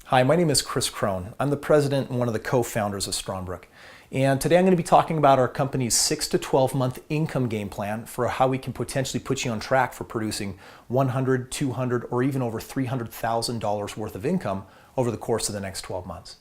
Hi, my name is Chris Crone. I'm the president and one of the co-founders of Strongbrook. And today I'm going to be talking about our company's 6 to 12 month income game plan for how we can potentially put you on track for producing $100, $200, or even over $300,000 worth of income over the course of the next 12 months.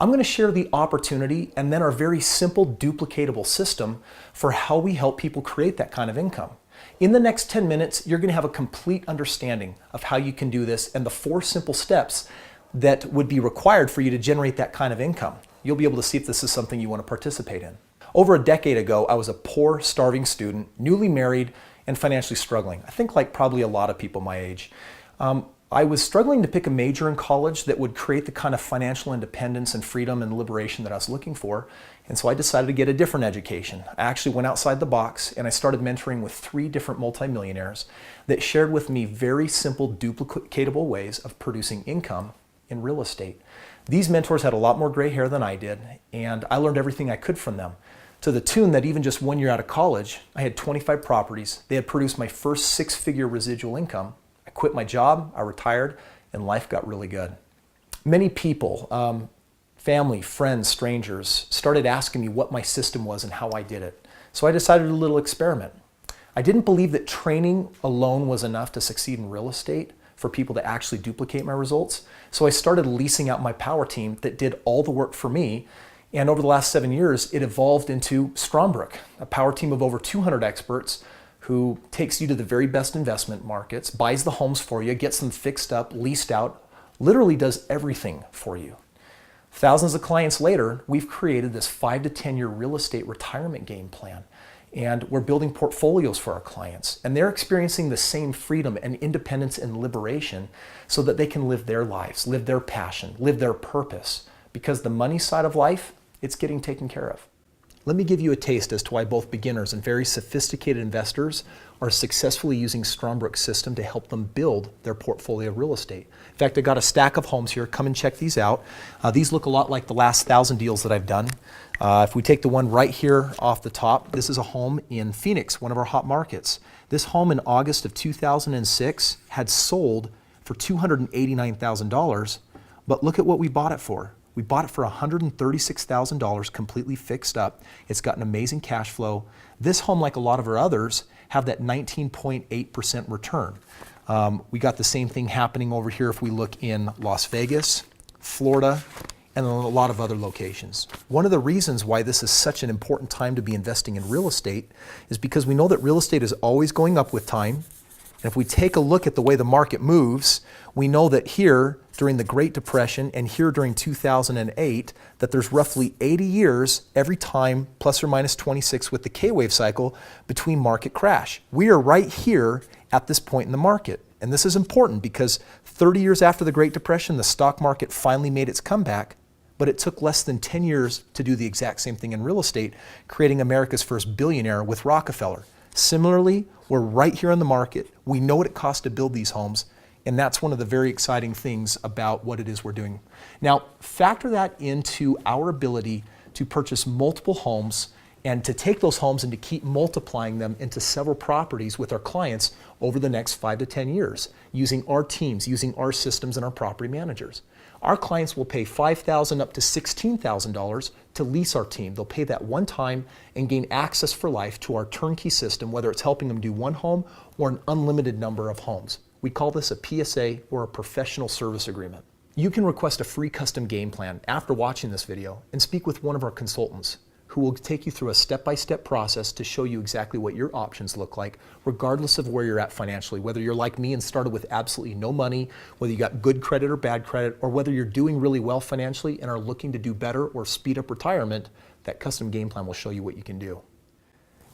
I'm going to share the opportunity and then our very simple duplicatable system for how we help people create that kind of income. In the next 10 minutes, you're going to have a complete understanding of how you can do this and the 4 simple steps that would be required for you to generate that kind of income. You'll be able to see if this is something you want to participate in. Over a decade ago, I was a poor, starving student, newly married, and financially struggling. I think like probably a lot of people my age. I was struggling to pick a major in college that would create the kind of financial independence and freedom and liberation that I was looking for. And so I decided to get a different education. I actually went outside the box and I started mentoring with 3 different multimillionaires that shared with me very simple, duplicatable ways of producing income in real estate. These mentors had a lot more gray hair than I did, and I learned everything I could from them, to the tune that even just 1 year out of college, I had 25 properties. They had produced my first 6-figure residual income. I quit my job, I retired, and life got really good. Many people, family, friends, strangers, started asking me what my system was and how I did it. So I decided to do a little experiment. I didn't believe that training alone was enough to succeed in real estate for people to actually duplicate my results. So I started leasing out my power team that did all the work for me. And over the last 7 years, it evolved into Strongbrook, a power team of over 200 experts who takes you to the very best investment markets, buys the homes for you, gets them fixed up, leased out, literally does everything for you. Thousands of clients later, we've created this 5 to 10 year real estate retirement game plan. And we're building portfolios for our clients. And they're experiencing the same freedom and independence and liberation so that they can live their lives, live their passion, live their purpose. Because the money side of life, it's getting taken care of. Let me give you a taste as to why both beginners and very sophisticated investors are successfully using Strongbrook's system to help them build their portfolio of real estate. In fact, I got a stack of homes here. Come and check these out. These look a lot like the last 1,000 deals that I've done. If we take the one right here off the top, this is a home in Phoenix, one of our hot markets. This home in August of 2006 had sold for $289,000, but look at what we bought it for. We bought it for $136,000 completely fixed up. It's got an amazing cash flow. This home, like a lot of our others, have that 19.8% return. We got the same thing happening over here if we look in Las Vegas, Florida, and a lot of other locations. One of the reasons why this is such an important time to be investing in real estate is because we know that real estate is always going up with time. And if we take a look at the way the market moves, we know that here during the Great Depression and here during 2008, that there's roughly 80 years every time, plus or minus 26 with the K-wave cycle, between market crash. We are right here at this point in the market. And this is important because 30 years after the Great Depression, the stock market finally made its comeback, but it took less than 10 years to do the exact same thing in real estate, creating America's first billionaire with Rockefeller. Similarly, we're right here in the market. We know what it costs to build these homes, and that's one of the very exciting things about what it is we're doing. Now, factor that into our ability to purchase multiple homes and to take those homes and to keep multiplying them into several properties with our clients over the next 5 to 10 years, using our teams, using our systems and our property managers. Our clients will pay $5,000 up to $16,000 to lease our team. They'll pay that one time and gain access for life to our turnkey system, whether it's helping them do one home or an unlimited number of homes. We call this a PSA, or a professional service agreement. You can request a free custom game plan after watching this video and speak with one of our consultants who will take you through a step-by-step process to show you exactly what your options look like, regardless of where you're at financially, whether you're like me and started with absolutely no money, whether you got good credit or bad credit, or whether you're doing really well financially and are looking to do better or speed up retirement. That custom game plan will show you what you can do.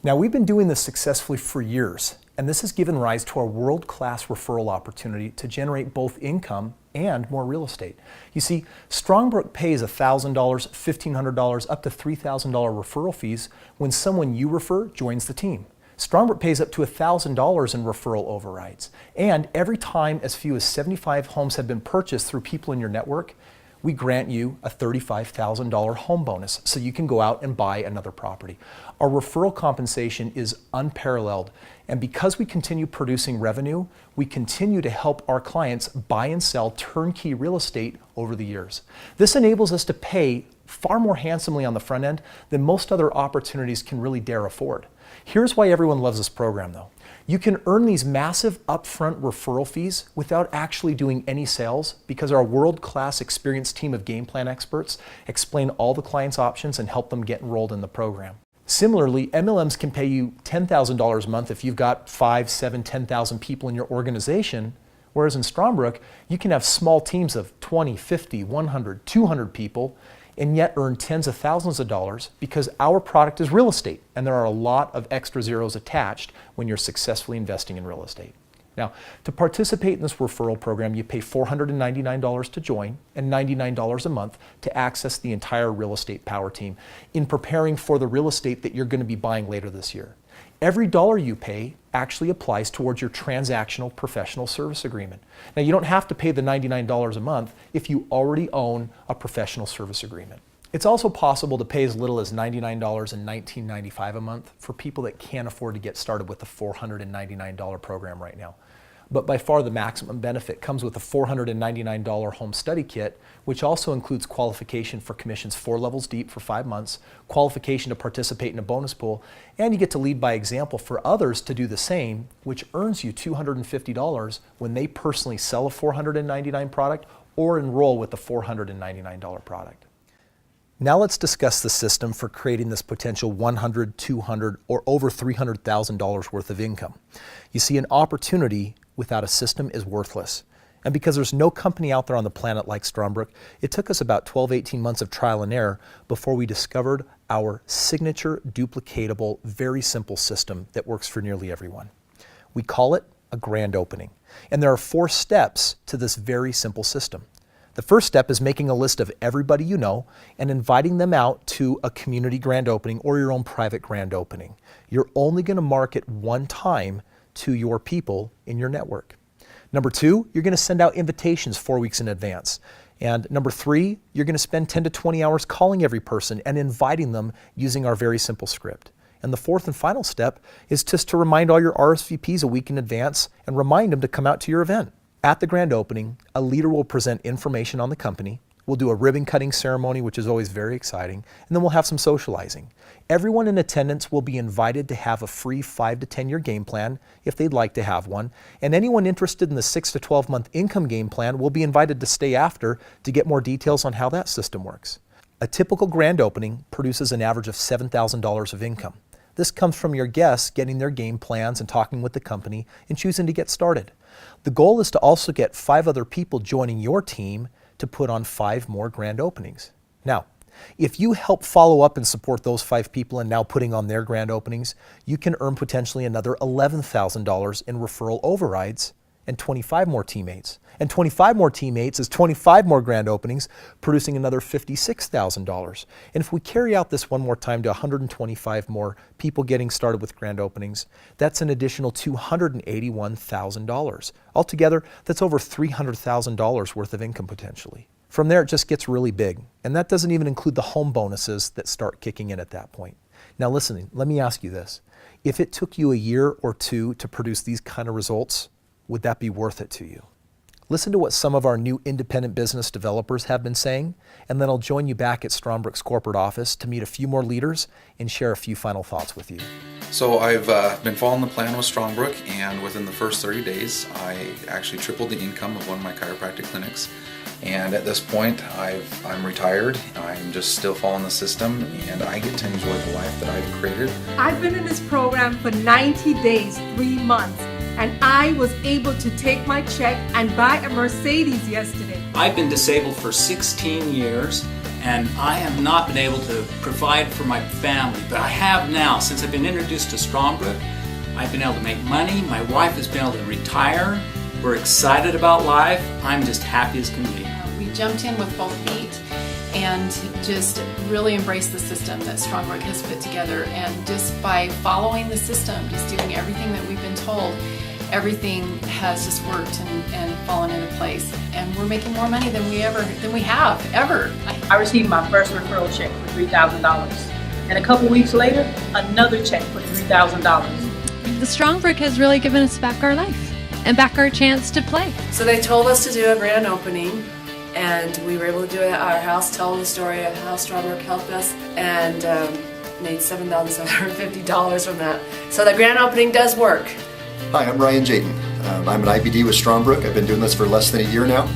Now, we've been doing this successfully for years, and this has given rise to our world-class referral opportunity to generate both income and more real estate. You see, Strongbrook pays $1,000, $1,500, up to $3,000 referral fees when someone you refer joins the team. Strongbrook pays up to $1,000 in referral overrides. And every time as few as 75 homes have been purchased through people in your network, we grant you a $35,000 home bonus so you can go out and buy another property. Our referral compensation is unparalleled, and because we continue producing revenue, we continue to help our clients buy and sell turnkey real estate over the years. This enables us to pay far more handsomely on the front end than most other opportunities can really dare afford. Here's why everyone loves this program though. You can earn these massive upfront referral fees without actually doing any sales because our world-class experienced team of game plan experts explain all the client's options and help them get enrolled in the program. Similarly, MLMs can pay you $10,000 a month if you've got 5, 7, 10,000 people in your organization, whereas in Strongbrook, you can have small teams of 20, 50, 100, 200 people and yet earn tens of thousands of dollars because our product is real estate and there are a lot of extra zeros attached when you're successfully investing in real estate. Now, to participate in this referral program, you pay $499 to join and $99 a month to access the entire real estate power team in preparing for the real estate that you're going to be buying later this year. Every dollar you pay actually applies towards your transactional professional service agreement. Now, you don't have to pay the $99 a month if you already own a professional service agreement. It's also possible to pay as little as $99 and $19.95 a month for people that can't afford to get started with the $499 program right now. But by far the maximum benefit comes with a $499 home study kit, which also includes qualification for commissions 4 levels deep for 5 months, qualification to participate in a bonus pool, and you get to lead by example for others to do the same, which earns you $250 when they personally sell a $499 product or enroll with the $499 product. Now let's discuss the system for creating this potential $100, $200, or over $300,000 worth of income. You see, an opportunity without a system is worthless. And because there's no company out there on the planet like Strongbrook, it took us about 12, 18 months of trial and error before we discovered our signature, duplicatable, very simple system that works for nearly everyone. We call it a grand opening. And there are 4 steps to this very simple system. The first step is making a list of everybody you know and inviting them out to a community grand opening or your own private grand opening. You're only going to market one time to your people in your network. Number 2, you're going to send out invitations 4 weeks in advance. And number 3, you're going to spend 10 to 20 hours calling every person and inviting them using our very simple script. And the 4th and final step is just to remind all your RSVPs a week in advance and remind them to come out to your event. At the grand opening, a leader will present information on the company. We'll do a ribbon cutting ceremony, which is always very exciting, and then we'll have some socializing. Everyone in attendance will be invited to have a free 5 to 10 year game plan if they'd like to have one, and anyone interested in the 6 to 12 month income game plan will be invited to stay after to get more details on how that system works. A typical grand opening produces an average of $7,000 of income. This comes from your guests getting their game plans and talking with the company and choosing to get started. The goal is to also get 5 other people joining your team to put on 5 more grand openings. Now, if you help follow up and support those 5 people and now putting on their grand openings, you can earn potentially another $11,000 in referral overrides and 25 more teammates. And 25 more teammates is 25 more grand openings, producing another $56,000. And if we carry out this one more time to 125 more people getting started with grand openings, that's an additional $281,000. Altogether, that's over $300,000 worth of income potentially. From there, it just gets really big. And that doesn't even include the home bonuses that start kicking in at that point. Now listen, let me ask you this. If it took you a year or 2 to produce these kind of results, would that be worth it to you? Listen to what some of our new independent business developers have been saying, and then I'll join you back at Strongbrook's corporate office to meet a few more leaders and share a few final thoughts with you. So I've been following the plan with Strongbrook, and within the first 30 days, I actually tripled the income of one of my chiropractic clinics. And at this point, I'm retired. I'm just still following the system, and I get to enjoy the life that I've created. I've been in this program for 90 days, 3 months. And I was able to take my check and buy a Mercedes yesterday. I've been disabled for 16 years and I have not been able to provide for my family, but I have now. Since I've been introduced to Strongbrook, I've been able to make money. My wife has been able to retire. We're excited about life. I'm just happy as can be. We jumped in with both feet and just really embraced the system that Strongbrook has put together. And just by following the system, just doing everything that we've been told, everything has just worked and fallen into place. And we're making more money than we have ever. I received my first referral check for $3,000. And a couple weeks later, another check for $3,000. The Strongbrook has really given us back our life and back our chance to play. So they told us to do a grand opening, and we were able to do it at our house, tell the story of how Strongbrook helped us, and made $7,750 from that. So the grand opening does work. Hi, I'm Ryan Jayden. I'm an IBD with Strongbrook. I've been doing this for less than a year now.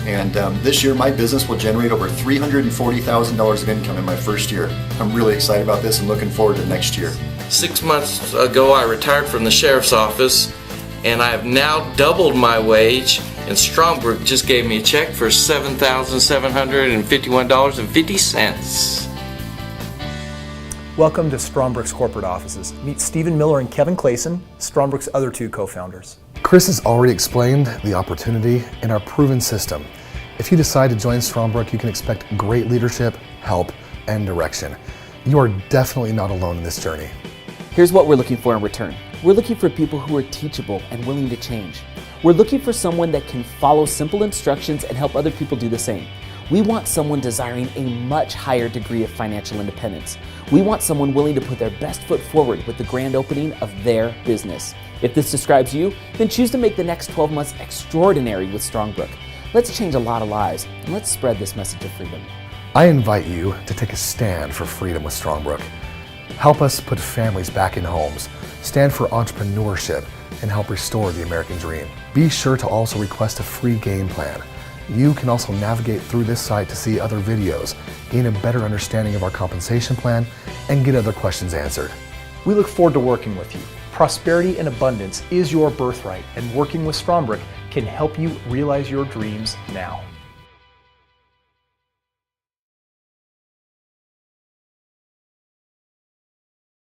And this year my business will generate over $340,000 of income in my first year. I'm really excited about this and looking forward to next year. 6 months ago I retired from the sheriff's office, and I have now doubled my wage, and Strongbrook just gave me a check for $7,751.50. Welcome to Strongbrook's corporate offices. Meet Stephen Miller and Kevin Clayson, Strongbrook's other two co-founders. Chris has already explained the opportunity in our proven system. If you decide to join Strongbrook, you can expect great leadership, help, and direction. You are definitely not alone in this journey. Here's what we're looking for in return. We're looking for people who are teachable and willing to change. We're looking for someone that can follow simple instructions and help other people do the same. We want someone desiring a much higher degree of financial independence. We want someone willing to put their best foot forward with the grand opening of their business. If this describes you, then choose to make the next 12 months extraordinary with Strongbrook. Let's change a lot of lives, and let's spread this message of freedom. I invite you to take a stand for freedom with Strongbrook. Help us put families back in homes, stand for entrepreneurship, and help restore the American dream. Be sure to also request a free game plan. You can also navigate through this site to see other videos, gain a better understanding of our compensation plan, and get other questions answered. We look forward to working with you. Prosperity and abundance is your birthright, and working with Strongbrook can help you realize your dreams now.